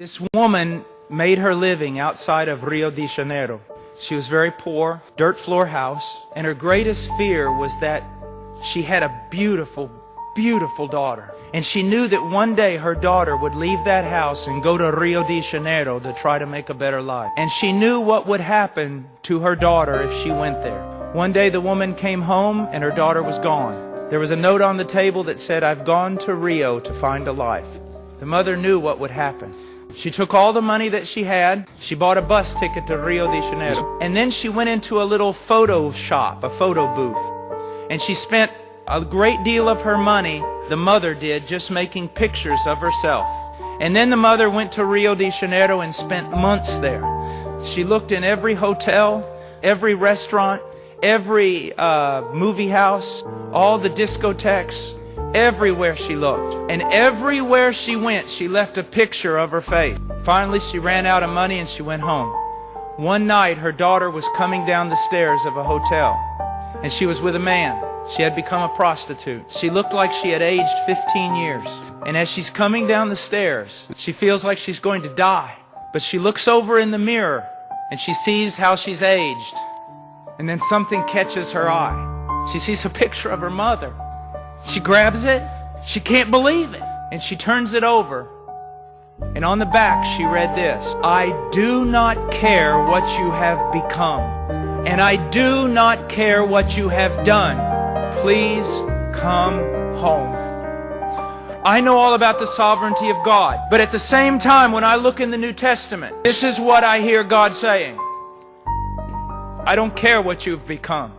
This woman made her living outside of Rio de Janeiro. She was very poor, dirt floor house, and her greatest fear was that she had a beautiful, beautiful daughter. And she knew that one day her daughter would leave that house and go to Rio de Janeiro to try to make a better life. And she knew what would happen to her daughter if she went there. One day the woman came home and her daughter was gone. There was a note on the table that said, "I've gone to Rio to find a life." The mother knew what would happen. She took all the money that she had, she bought a bus ticket to Rio de Janeiro, and then she went into a little photo shop, a photo booth, and she spent a great deal of her money, the mother did, just making pictures of herself. And then the mother went to Rio de Janeiro and spent months there. She looked in every hotel, every restaurant, every movie house, all the discotheques. Everywhere she looked, and everywhere she went, she left a picture of her face. Finally, she ran out of money and she went home. One night, her daughter was coming down the stairs of a hotel, and she was with a man. She had become a prostitute. She looked like she had aged 15 years. And as she's coming down the stairs, she feels like she's going to die. But she looks over in the mirror, and she sees how she's aged. And then something catches her eye. She sees a picture of her mother. She grabs it, she can't believe it, and she turns it over. And on the back she read this: "I do not care what you have become, and I do not care what you have done. Please come home." I know all about the sovereignty of God, but at the same time, when I look in the New Testament, this is what I hear God saying: I don't care what you've become,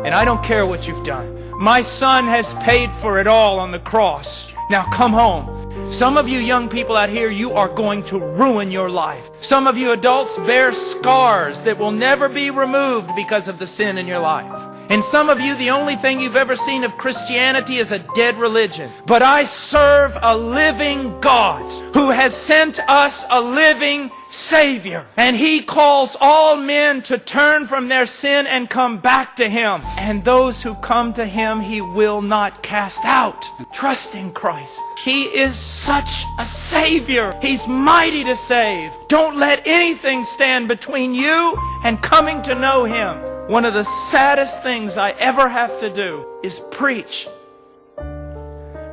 and I don't care what you've done. My son has paid for it all on the cross. Now come home. Some of you young people out here, you are going to ruin your life. Some of you adults bear scars that will never be removed because of the sin in your life. And some of you, the only thing you've ever seen of Christianity is a dead religion. But I serve a living God who has sent us a living Savior. And He calls all men to turn from their sin and come back to Him. And those who come to Him, He will not cast out. Trust in Christ. He is such a Savior. He's mighty to save. Don't let anything stand between you and coming to know Him. One of the saddest things I ever have to do is preach.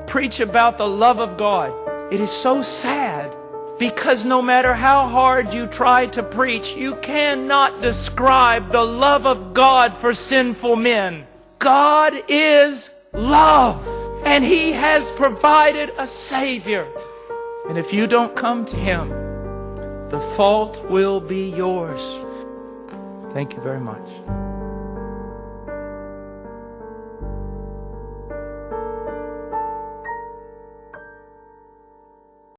Preach about the love of God. It is so sad because no matter how hard you try to preach, you cannot describe the love of God for sinful men. God is love, and He has provided a Savior. And if you don't come to Him, the fault will be yours. Thank you very much.